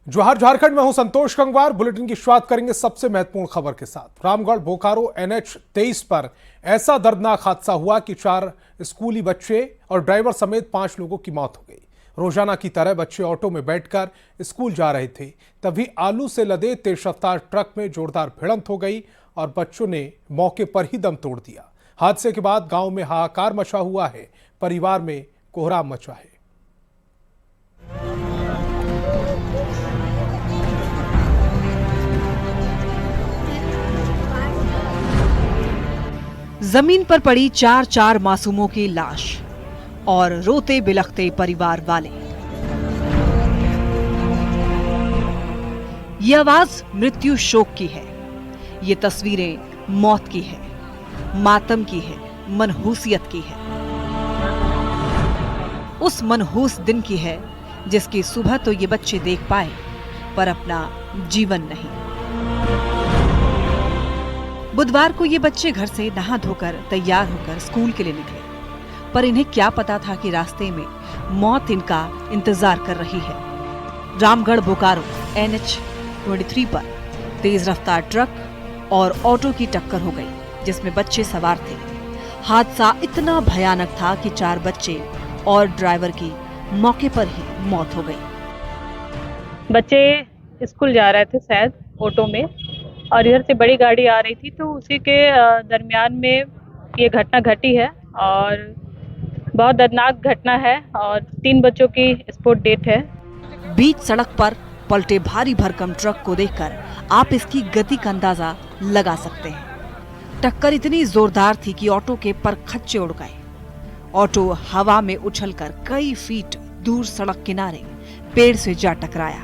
जोहार झारखंड में हूं संतोष गंगवार। बुलेटिन की शुरुआत करेंगे सबसे महत्वपूर्ण खबर के साथ। रामगढ़ बोकारो NH 23 पर ऐसा दर्दनाक हादसा हुआ कि 4 स्कूली बच्चे और ड्राइवर समेत 5 लोगों की मौत हो गई। रोजाना की तरह बच्चे ऑटो में बैठकर स्कूल जा रहे थे, तभी आलू से लदे तेज रफ्तार ट्रक में जोरदार भिड़ंत हो गई और बच्चों ने मौके पर ही दम तोड़ दिया। हादसे के बाद गांव में हाहाकार मचा हुआ है, परिवार में कोहराम मचा है। जमीन पर पड़ी 4 मासूमों की लाश और रोते बिलखते परिवार वाले। ये आवाज मृत्यु शोक की है, ये तस्वीरें मौत की है, मातम की है, मनहूसियत की है। उस मनहूस दिन की है जिसकी सुबह तो ये बच्चे देख पाए, पर अपना जीवन नहीं। बुधवार को ये बच्चे घर से नहा धोकर तैयार होकर स्कूल के लिए निकले, पर इन्हें क्या पता था कि रास्ते में मौत इनका इंतजार कर रही है। रामगढ़ बोकारो NH 23 पर तेज रफ्तार ट्रक और ऑटो की टक्कर हो गई, जिसमें बच्चे सवार थे। हादसा इतना भयानक था कि 4 बच्चे और ड्राइवर की मौके पर ही मौत हो गई। बच्चे स्कूल जा रहे थे शायद ऑटो में, और इधर से बड़ी गाड़ी आ रही थी, तो उसी के दरमियान में ये घटना घटी है और बहुत दर्दनाक घटना है और 3 बच्चों की स्पॉट डेथ है। बीच सड़क पर पलटे भारी भरकम ट्रक को देखकर आप इसकी गति का अंदाजा लगा सकते हैं। टक्कर इतनी जोरदार थी कि ऑटो के परखच्चे उड़ गए। ऑटो हवा में उछलकर कई फीट दूर सड़क किनारे पेड़ से जा टकराया।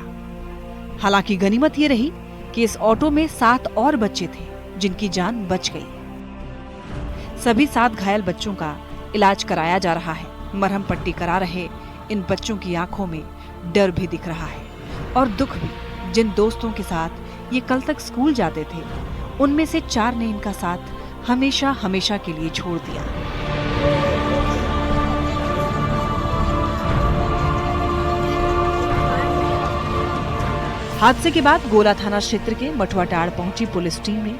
हालांकि गनीमत ये रही कि इस ऑटो में 7 और बच्चे थे, जिनकी जान बच गई। सभी 7 घायल बच्चों का इलाज कराया जा रहा है। मरहम पट्टी करा रहे इन बच्चों की आंखों में डर भी दिख रहा है और दुख भी। जिन दोस्तों के साथ ये कल तक स्कूल जाते थे, उनमें से 4 ने इनका साथ हमेशा हमेशा के लिए छोड़ दिया। हादसे के बाद गोला थाना क्षेत्र के मठुआटाड़ पहुंची पुलिस टीम ने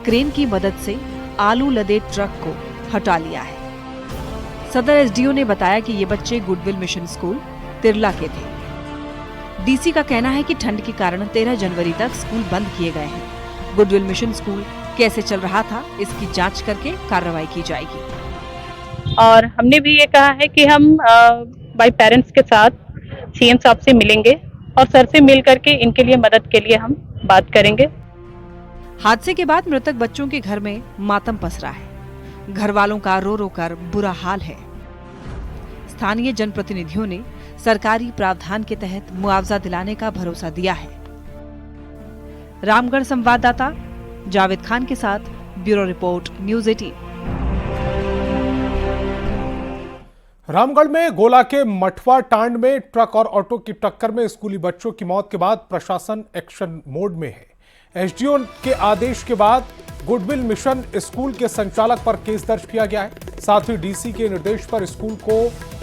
क्रेन की मदद से आलू लदे ट्रक को हटा लिया है। सदर SDO ने बताया कि ये बच्चे गुडविल मिशन स्कूल तिरला के थे। DC का कहना है कि ठंड के कारण 13 जनवरी तक स्कूल बंद किए गए हैं। गुडविल मिशन स्कूल कैसे चल रहा था, इसकी जांच करके कार्रवाई की जाएगी। और हमने भी ये कहा है कि हम बाय पेरेंट्स के साथ CM साहब से मिलेंगे और सर से मिल करके इनके लिए मदद के लिए हम बात करेंगे। हादसे के बाद मृतक बच्चों के घर में मातम पसरा है। घर वालों का रो रो कर बुरा हाल है। स्थानीय जनप्रतिनिधियों ने सरकारी प्रावधान के तहत मुआवजा दिलाने का भरोसा दिया है। रामगढ़ संवाददाता जावेद खान के साथ ब्यूरो रिपोर्ट न्यूज़ 18। रामगढ़ में गोला के मठवा टांड में ट्रक और ऑटो की टक्कर में स्कूली बच्चों की मौत के बाद प्रशासन एक्शन मोड में है। SDO के आदेश के बाद गुडविल मिशन स्कूल के संचालक पर केस दर्ज किया गया है। साथ ही DC के निर्देश पर स्कूल को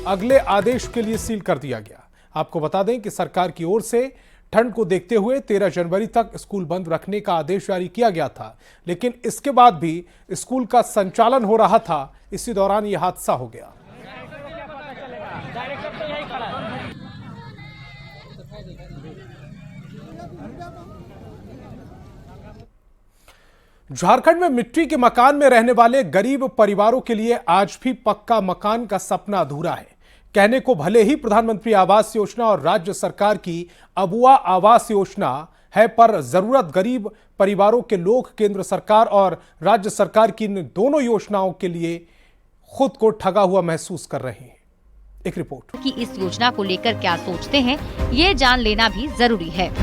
अगले आदेश के लिए सील कर दिया गया। आपको बता दें कि सरकार की ओर से ठंड को देखते हुए 13 जनवरी तक स्कूल बंद रखने का आदेश जारी किया गया था, लेकिन इसके बाद भी स्कूल का संचालन हो रहा था। इसी दौरान यह हादसा हो गया। झारखंड में मिट्टी के मकान में रहने वाले गरीब परिवारों के लिए आज भी पक्का मकान का सपना अधूरा है। कहने को भले ही प्रधानमंत्री आवास योजना और राज्य सरकार की अबुआ आवास योजना है, पर जरूरत गरीब परिवारों के लोग केंद्र सरकार और राज्य सरकार की इन दोनों योजनाओं के लिए खुद को ठगा हुआ महसूस कर रहे हैं। एक रिपोर्ट कि इस योजना को लेकर क्या सोचते हैं, ये जान लेना भी जरूरी है।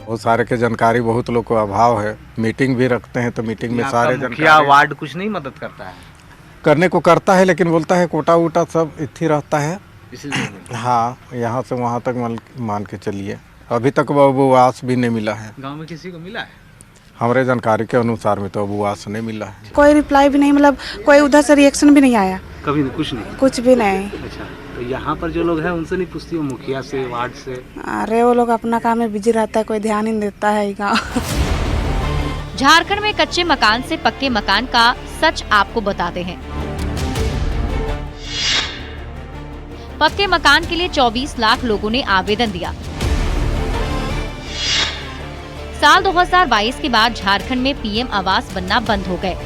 बहुत सारे के जानकारी बहुत लोग को अभाव है। मीटिंग भी रखते हैं तो मीटिंग में सारे जानकारी वार्ड कुछ नहीं मदद करता है, करने को करता है, लेकिन बोलता है कोटा वोटा सब इत्थी रहता है। इसलिए हाँ, यहाँ से वहाँ तक मान के चलिए, अभी तक वो आवास भी नहीं मिला है। गांव में किसी को मिला है? हमारे जानकारी के अनुसार में तो अब आवास नहीं मिला है। कोई रिप्लाई भी नहीं, मतलब कोई उधर से रिएक्शन भी नहीं आया। कभी नहीं, कुछ नहीं, कुछ भी नहीं। अच्छा, तो यहाँ पर जो लोग हैं उनसे नहीं पूछती हो, मुखिया से, वार्ड से? अरे वो लोग अपना काम में बिजी रहता है, कोई ध्यान ही नहीं देता है गाँव। झारखंड में कच्चे मकान से पक्के मकान का सच आपको बताते हैं। पक्के मकान के लिए 24 लाख लोगों ने आवेदन दिया। साल 2022 के बाद झारखंड में पीएम आवास बनना बंद हो गए।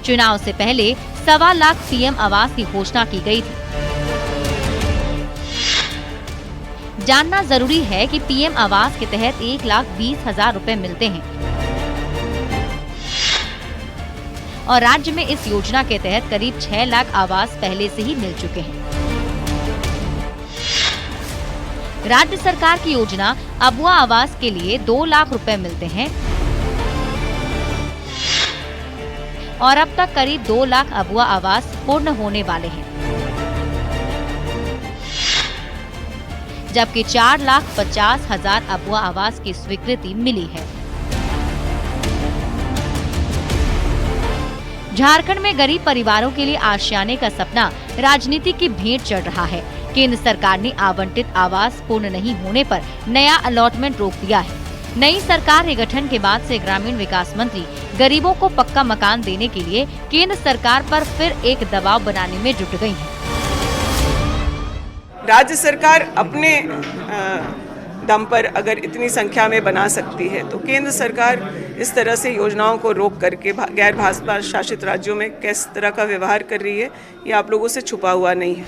चुनाव से पहले 1.25 लाख पीएम आवास की घोषणा की गई थी। जानना जरूरी है कि पीएम आवास के तहत 1,20,000 रुपए मिलते हैं और राज्य में इस योजना के तहत करीब 6 लाख आवास पहले से ही मिल चुके हैं। राज्य सरकार की योजना अबुआ आवास के लिए 2 लाख रुपए मिलते हैं और अब तक करीब 2 लाख अबुआ आवास पूर्ण होने वाले हैं, जबकि 4,50,000 अबुआ आवास की स्वीकृति मिली है। झारखंड में गरीब परिवारों के लिए आशियाने का सपना राजनीति की भेंट चढ़ रहा है। केंद्र सरकार ने आवंटित आवास पूर्ण नहीं होने पर नया अलॉटमेंट रोक दिया है। नई सरकार के गठन के बाद से ग्रामीण विकास मंत्री गरीबों को पक्का मकान देने के लिए केंद्र सरकार पर फिर एक दबाव बनाने में जुट गई है। राज्य सरकार अपने दम पर अगर इतनी संख्या में बना सकती है तो केंद्र सरकार इस तरह से योजनाओं को रोक करके गैर भाजपा शासित राज्यों में किस तरह का व्यवहार कर रही है, ये आप लोगों से छुपा हुआ नहीं है।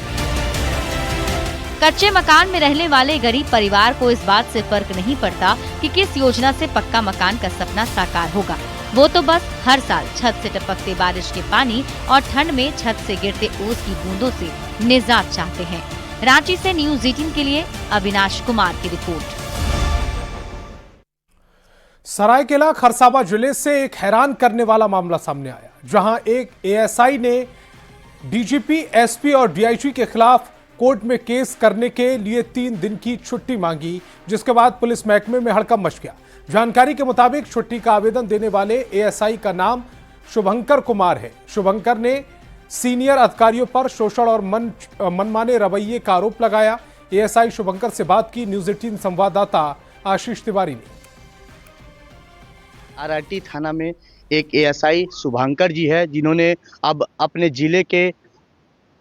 कच्चे मकान में रहने वाले गरीब परिवार को इस बात से फर्क नहीं पड़ता कि किस योजना से पक्का मकान का सपना साकार होगा। वो तो बस हर साल छत से टपकते बारिश के पानी और ठंड में छत से गिरते ओस की बूंदों से निजात चाहते हैं। रांची से न्यूज़ 18 के लिए अविनाश कुमार की रिपोर्ट। सरायकेला खरसावां जिले से एक हैरान करने वाला मामला सामने आया, जहां एक एएसआई ने डीजीपी, एसपी और डीआईजी के खिलाफ कोर्ट में केस करने के लिए 3 दिन की छुट्टी मांगी, जिसके बाद पुलिस महकमे में हड़कंप मच गया। जानकारी के मुताबिक छुट्टी का आवेदन देने वाले एएसआई का नाम शुभंकर कुमार है। शुभंकर ने सीनियर अधिकारियों पर शोषण और मनमाने रवैये का आरोप लगाया। एएसआई शुभंकर से बात की न्यूज़ 18 संवाददाता आशीष तिवारी ने। आरआरटी थाना में एक एएसआई शुभंकर जी है, जिन्होंने अब अपने जिले के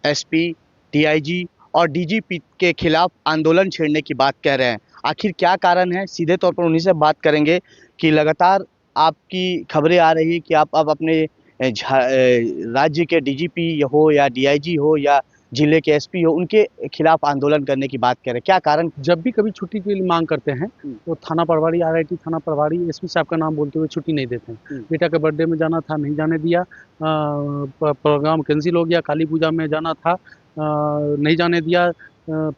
एसपी, डीआईजी और डीजीपी के खिलाफ आंदोलन छेड़ने की बात कह रहे हैं। आखिर क्या कारण है, सीधे तौर पर उन्हीं से बात करेंगे कि लगातार आपकी खबरें आ रही है कि आप अब अपने राज्य के डीजीपी हो या डीआईजी हो या जिले के एसपी हो, उनके खिलाफ आंदोलन करने की बात करें। क्या कारण? जब भी कभी छुट्टी की मांग करते हैं तो थाना प्रभारी, आरआईटी थाना प्रभारी एसपी साहब का नाम बोलते हुए छुट्टी नहीं देते हैं। बेटा के बर्थडे में जाना था, नहीं जाने दिया, प्रोग्राम कैंसिल हो गया, काली पूजा में जाना था, नहीं जाने दिया,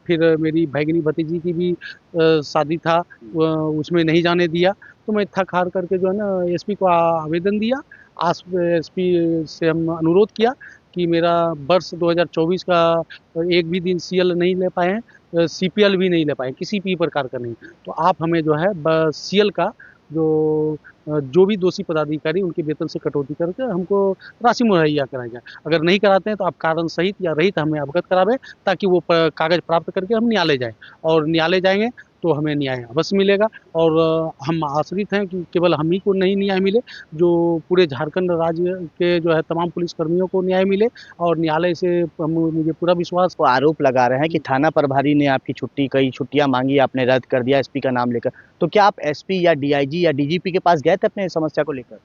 फिर मेरी भैगिनी भतीजी की भी शादी था, उसमें नहीं जाने दिया। तो मैं थक हार करके जो है ना एसपी को आवेदन दिया। एसपी से हम अनुरोध किया कि मेरा वर्ष 2024 का एक भी दिन सीएल नहीं ले पाए हैं, सीपीएल भी नहीं ले पाए, किसी भी प्रकार का नहीं, तो आप हमें जो है सीएल का जो भी दोषी पदाधिकारी उनके वेतन से कटौती करके हमको राशि मुहैया कराएगा। अगर नहीं कराते हैं तो आप कारण सहित या रहित हमें अवगत करावे, ताकि वो कागज प्राप्त करके हम न्यायालय जाएं, और न्यायालय जाएंगे तो हमें न्याय अवश्य मिलेगा। और हम आश्रित हैं कि केवल हम ही को नहीं न्याय मिले, जो पूरे झारखंड राज्य के जो है तमाम पुलिस कर्मियों को न्याय मिले, और न्यायालय से मुझे पूरा विश्वास। वो आरोप लगा रहे हैं कि थाना प्रभारी ने आपकी कई छुट्टियां मांगी, आपने रद्द कर दिया एसपी का नाम लेकर। तो क्या आप एसपी या डीआईजी या डीजीपी के पास गए थे अपने समस्या को लेकर?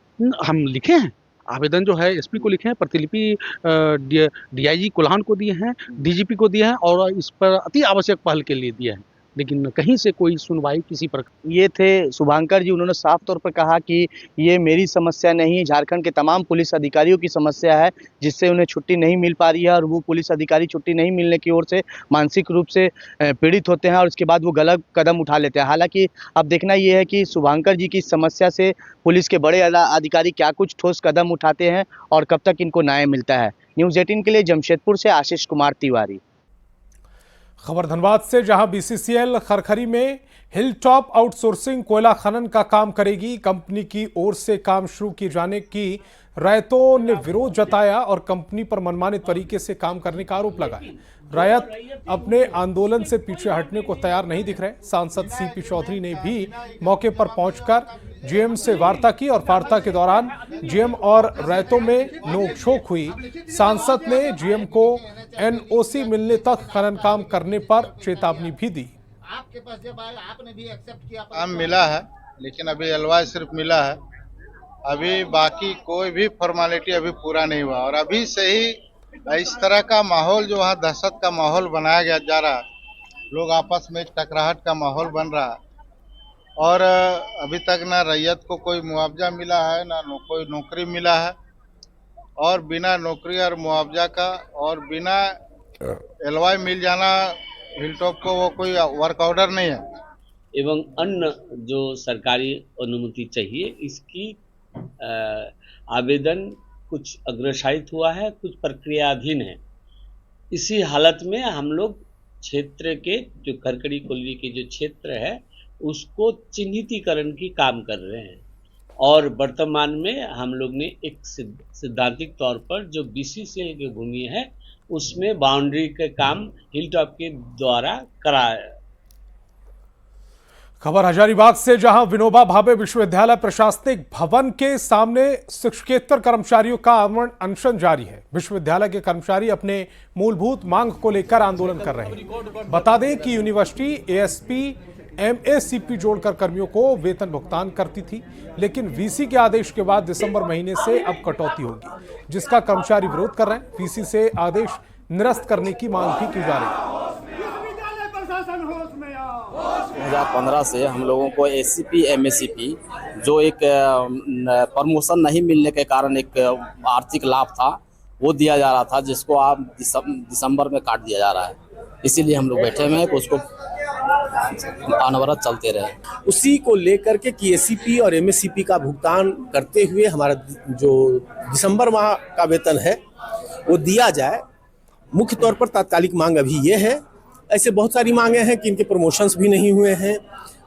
हम लिखे हैं आवेदन, जो है एसपी को लिखे हैं, प्रतिलिपि डीआईजी कोल्हान को दिए हैं, डीजीपी को दिए हैं, और इस पर अति आवश्यक पहल के लिए दिए हैं, लेकिन कहीं से कोई सुनवाई किसी प्रकार। ये थे शुभंकर जी। उन्होंने साफ तौर पर कहा कि ये मेरी समस्या नहीं, झारखंड के तमाम पुलिस अधिकारियों की समस्या है, जिससे उन्हें छुट्टी नहीं मिल पा रही है, और वो पुलिस अधिकारी छुट्टी नहीं मिलने की ओर से मानसिक रूप से पीड़ित होते हैं, और उसके बाद वो गलत कदम उठा लेते हैं। हालांकि अब देखना ये है कि शुभंकर जी की समस्या से पुलिस के बड़े अधिकारी क्या कुछ ठोस कदम उठाते हैं और कब तक इनको न्याय मिलता है। न्यूज़ 18 के लिए जमशेदपुर से आशीष कुमार तिवारी। खबर धनबाद से, जहां बीसीसीएल खरखरी में हिल टॉप आउटसोर्सिंग कोयला खनन का काम करेगी। कंपनी की ओर से काम शुरू किए जाने की रैयतों ने विरोध जताया और कंपनी पर मनमाने तरीके से काम करने का आरोप लगाया। रैयत अपने आंदोलन से पीछे हटने को तैयार नहीं दिख रहे। सांसद सीपी चौधरी ने भी मौके पर पहुंचकर जीएम से वार्ता की और वार्ता के दौरान जीएम और रैयतों में नोकझोंक हुई। सांसद ने जीएम को एनओसी मिलने तक खनन काम करने पर चेतावनी भी दी। आपके पास जब आया आपने भी एक्सेप्ट किया? काम मिला है, लेकिन अभी एलवाई सिर्फ मिला है, अभी बाकी कोई भी फॉर्मेलिटी अभी पूरा नहीं हुआ। और अभी से ही इस तरह का माहौल जो वहाँ दहशत का माहौल बनाया गया जा रहा है, लोग आपस में टकराहट का माहौल बन रहा है और अभी तक ना रैयत को कोई मुआवजा मिला है ना कोई नौकरी मिला है। और बिना नौकरी और मुआवजा का और बिना एलवाई मिल जाना हिलटॉप को वो कोई वर्क ऑर्डर नहीं है। एवं अन्य जो सरकारी अनुमति चाहिए इसकी आवेदन कुछ अग्रसारित हुआ है, कुछ प्रक्रियाधीन है। इसी हालत में हम लोग क्षेत्र के जो खरकड़ी कोल्वी के जो क्षेत्र है उसको चिन्हितीकरण की काम कर रहे हैं और वर्तमान में हम लोग ने एक सैद्धांतिक तौर पर जो बीसीसीएल की भूमि है उसमें बाउंड्री के काम हिलटॉप के द्वारा कराया। खबर हजारीबाग से, जहां विनोबा भावे विश्वविद्यालय प्रशासनिक भवन के सामने शिक्षकेतर कर्मचारियों का अनशन जारी है। विश्वविद्यालय के कर्मचारी अपने मूलभूत मांग को लेकर आंदोलन कर रहे हैं। बता दें कि यूनिवर्सिटी एएसपी एमएसीपी जोड़कर कर्मियों को वेतन भुगतान करती थी, लेकिन वीसी के आदेश के बाद दिसंबर महीने से अब कटौती होगी, जिसका कर्मचारी विरोध कर रहे हैं। वीसी से आदेश निरस्त करने की मांग भी की जा रही है। 2015 से हम लोगों को एसीपी एमएसीपी जो एक प्रमोशन नहीं मिलने के कारण एक आर्थिक लाभ था वो दिया जा रहा था, जिसको आप दिसंबर में काट दिया जा रहा है। इसीलिए हम लोग बैठे हुए हैं कि उसको अनवरत चलते रहे। उसी को लेकर के कि एसीपी और एमएसीपी का भुगतान करते हुए हमारा जो दिसंबर माह का वेतन है वो दिया जाए। मुख्य तौर पर तात्कालिक मांग अभी ये है। ऐसे बहुत सारी मांगे हैं कि इनके प्रमोशंस भी नहीं हुए हैं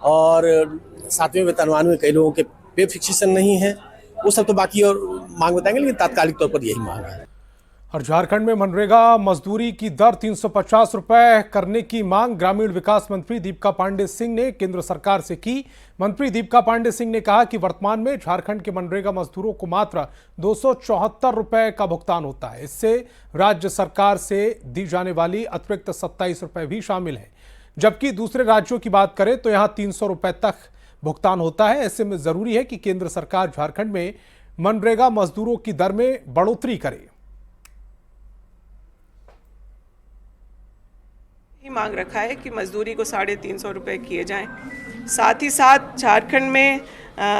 और 7वें वेतनमान में कई लोगों के पे फिक्सेशन नहीं है। वो सब तो बाकी और मांग बताएंगे, लेकिन तात्कालिक तौर पर यही मांग है। और झारखंड में मनरेगा मजदूरी की दर 350 रुपए करने की मांग ग्रामीण विकास मंत्री दीपिका पांडे सिंह ने केंद्र सरकार से की। मंत्री दीपिका पांडे सिंह ने कहा कि वर्तमान में झारखंड के मनरेगा मजदूरों को मात्र 274 रुपए का भुगतान होता है। इससे राज्य सरकार से दी जाने वाली अतिरिक्त 27 रुपए भी शामिल है, जबकि दूसरे राज्यों की बात करें तो यहाँ 300 रुपए तक भुगतान होता है। ऐसे में जरूरी है कि केंद्र सरकार झारखंड में मनरेगा मजदूरों की दर में बढ़ोतरी करे। मांग रखा है कि मजदूरी को 350 रुपये किए जाएं। साथ ही साथ झारखंड में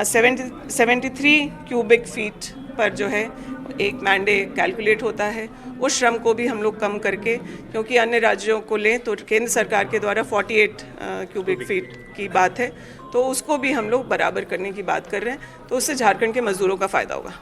73 क्यूबिक फीट पर जो है एक मैंडे कैलकुलेट होता है, उस श्रम को भी हम लोग कम करके, क्योंकि अन्य राज्यों को लें तो केंद्र सरकार के द्वारा 48 क्यूबिक फीट की बात है, तो उसको भी हम लोग बराबर करने की बात कर रहे हैं। तो उससे झारखंड के मजदूरों का फायदा होगा।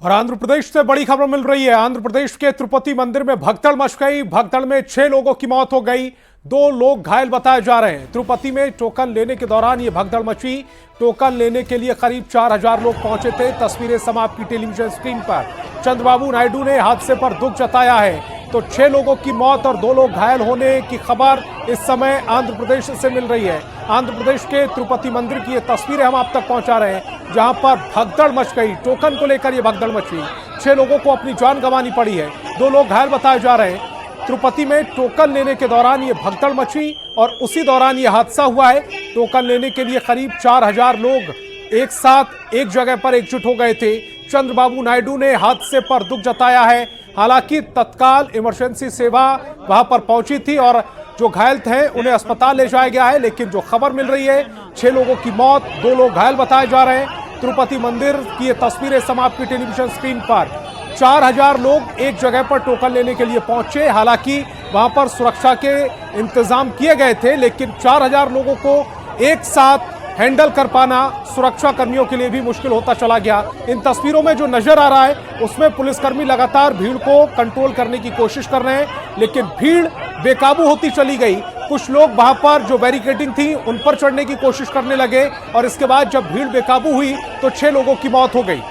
और आंध्र प्रदेश से बड़ी खबर मिल रही है। आंध्र प्रदेश के तिरुपति मंदिर में भगदड़ मच गई। भगदड़ में 6 लोगों की मौत हो गई, 2 लोग घायल बताए जा रहे हैं। तिरुपति में टोकन लेने के दौरान यह भगदड़ मची। टोकन लेने के लिए करीब 4000 लोग पहुंचे थे। तस्वीरें समाप्त की टेलीविजन स्क्रीन पर। चंद्रबाबू नायडू ने हादसे पर दुख जताया है। तो 6 लोगों की मौत और 2 लोग घायल होने की खबर इस समय आंध्र प्रदेश से मिल रही है। आंध्र प्रदेश के तिरुपति मंदिर की ये तस्वीरें हम आप तक पहुंचा रहे हैं, जहां पर भगदड़ मच गई। टोकन को लेकर ये भगदड़ मची। 6 लोगों को अपनी जान गंवानी पड़ी है, 2 लोग घायल बताए जा रहे हैं। तिरुपति में टोकन लेने के दौरान ये भगदड़ मची और उसी दौरान ये हादसा हुआ है। टोकन लेने के लिए करीब 4000 लोग एक साथ एक जगह पर एकजुट हो गए थे। चंद्रबाबू नायडू ने हादसे पर दुख जताया है। हालांकि तत्काल इमरजेंसी सेवा वहां पर पहुंची थी और जो घायल थे उन्हें अस्पताल ले जाया गया है, लेकिन जो खबर मिल रही है 6 लोगों की मौत, 2 लोग घायल बताए जा रहे हैं। तिरुपति मंदिर की ये तस्वीरें समाप्त की टेलीविजन स्क्रीन पर। 4000 लोग एक जगह पर टोकन लेने के लिए पहुंचे। हालांकि वहां पर सुरक्षा के इंतजाम किए गए थे, लेकिन 4000 लोगों को एक साथ हैंडल कर पाना सुरक्षा कर्मियों के लिए भी मुश्किल होता चला गया। इन तस्वीरों में जो नजर आ रहा है उसमें पुलिसकर्मी लगातार भीड़ को कंट्रोल करने की कोशिश कर रहे हैं, लेकिन भीड़ बेकाबू होती चली गई। कुछ लोग वहां पर जो बैरिकेडिंग थी उन पर चढ़ने की कोशिश करने लगे और इसके बाद जब भीड़ बेकाबू हुई तो 6 लोगों की मौत हो गई।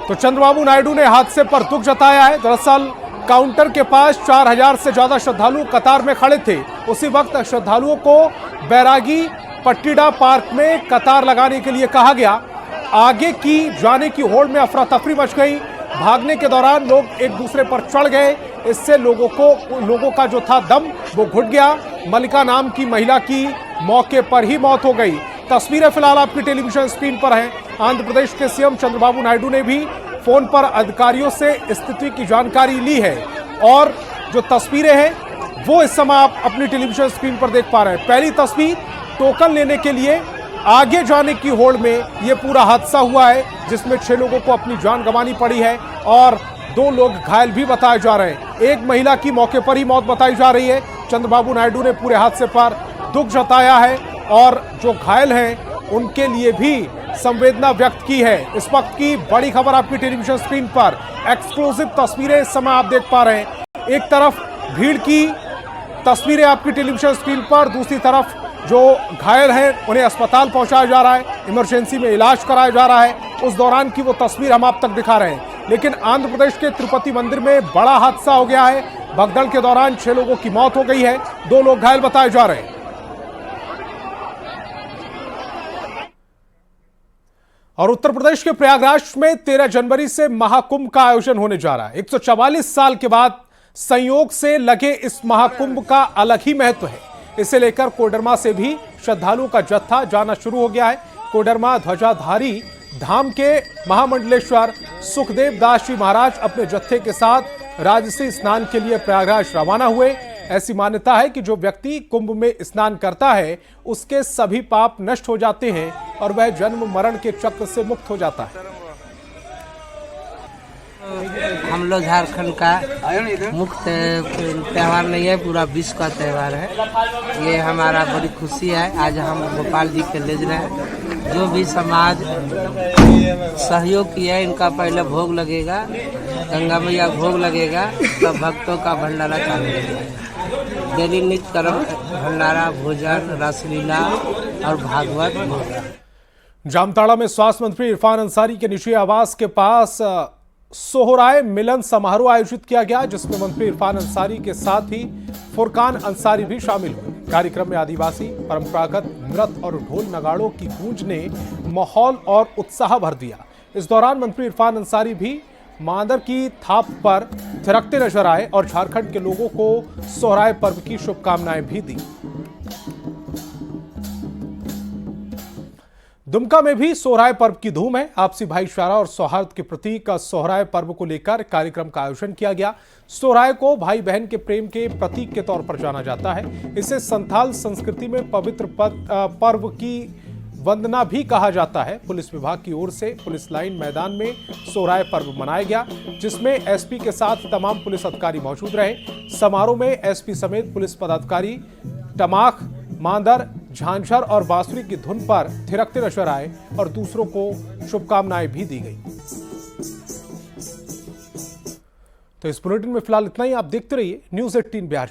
तो चंद्रबाबू नायडू ने हादसे पर दुख जताया है। दरअसल काउंटर के पास 4000 से ज्यादा श्रद्धालु कतार में खड़े थे। उसी वक्त श्रद्धालुओं को बैरागी पट्टीडा पार्क में कतार लगाने के लिए कहा गया। आगे की जाने की होड़ में अफरा तफरी मच गई। भागने के दौरान लोग एक दूसरे पर चढ़ गए। इससे लोगों का जो था दम वो घुट गया। मलिका नाम की महिला की मौके पर ही मौत हो गई। तस्वीरें फिलहाल आपकी टेलीविजन स्क्रीन पर हैं। आंध्र प्रदेश के सीएम चंद्रबाबू नायडू ने भी फोन पर अधिकारियों से स्थिति की जानकारी ली है और जो तस्वीरें हैं वो इस समय आप अपनी टेलीविजन स्क्रीन पर देख पा रहे हैं। पहली तस्वीर टोकन लेने के लिए आगे जाने की होड़ में यह पूरा हादसा हुआ है, जिसमें 6 लोगों को अपनी जान गंवानी पड़ी है और 2 लोग घायल भी बताए जा रहे हैं। एक महिला की मौके पर ही मौत बताई जा रही है। चंद्रबाबू नायडू ने पूरे हादसे पर दुख जताया है और जो घायल हैं उनके लिए भी संवेदना व्यक्त की है। इस वक्त की बड़ी खबर आपकी टेलीविजन स्क्रीन पर एक्सक्लूसिव तस्वीरें इस समय आप देख पा रहे हैं। एक तरफ भीड़ की तस्वीरें आपकी टेलीविजन स्क्रीन पर, दूसरी तरफ जो घायल हैं उन्हें अस्पताल पहुंचाया जा रहा है, इमरजेंसी में इलाज कराया जा रहा है। उस दौरान की वो तस्वीर हम आप तक दिखा रहे हैं। लेकिन आंध्र प्रदेश के तिरुपति मंदिर में बड़ा हादसा हो गया है। भगदड़ के दौरान 6 लोगों की मौत हो गई है, 2 लोग घायल बताए जा रहे हैं। और उत्तर प्रदेश के प्रयागराज में 13 जनवरी से महाकुंभ का आयोजन होने जा रहा है। 144 साल के बाद संयोग से लगे इस महाकुंभ का अलग ही महत्व है। इसे लेकर कोडरमा से भी श्रद्धालुओं का जत्था जाना शुरू हो गया है। कोडरमा ध्वजाधारी धाम के महामंडलेश्वर सुखदेव दास जी महाराज अपने जत्थे के साथ राजसी स्नान के लिए प्रयागराज रवाना हुए। ऐसी मान्यता है कि जो व्यक्ति कुंभ में स्नान करता है उसके सभी पाप नष्ट हो जाते हैं और वह जन्म मरण के चक्र से मुक्त हो जाता है। हम लोग झारखंड का मुख्य त्यौहार नहीं है, पूरा विश्व का त्यौहार है। ये हमारा बड़ी खुशी है। आज हम गोपाल जी के ले रहे हैं। जो भी समाज सहयोग किया है इनका पहले भोग लगेगा, गंगा मैया भोग लगेगा, तब भक्तों का भंडारा चालू होगा। डेली नित्य कर्म भंडारा, भोजन, रासलीला और भागवत भोग। जामताड़ा में स्वास्थ्य मंत्री इरफान अंसारी के निजी आवास के पास सोहराय मिलन समारोह आयोजित किया गया, जिसमें मंत्री इरफान अंसारी के साथ ही फुरकान अंसारी भी शामिल हुए। कार्यक्रम में आदिवासी परंपरागत नृत्य और ढोल नगाड़ों की गूंज ने माहौल और उत्साह भर दिया। इस दौरान मंत्री इरफान अंसारी भी मांदर की थाप पर थिरकते नजर आए और झारखंड के लोगों को सोहराय पर्व की शुभकामनाएं भी दी। दुमका में भी सोहराय पर्व की धूम है। आपसी भाईचारा और सौहार्द के प्रतीक सोहराय पर्व को लेकर कार्यक्रम का आयोजन किया गया। सोहराय को भाई बहन के प्रेम के प्रतीक के तौर पर जाना जाता है। इसे संथाल संस्कृति में पवित्र पर्व की वंदना भी कहा जाता है। पुलिस विभाग की ओर से पुलिस लाइन मैदान में सोहराय पर्व मनाया गया, जिसमें एसपी के साथ तमाम पुलिस अधिकारी मौजूद रहे। समारोह में एसपी समेत पुलिस पदाधिकारी टमाक, मांदर, झांझर और बांसुरी की धुन पर थिरकते नजर आए और दूसरों को शुभकामनाएं भी दी गई। तो इस बुलेटिन में फिलहाल इतना ही। आप देखते रहिए न्यूज़ 18 बिहार।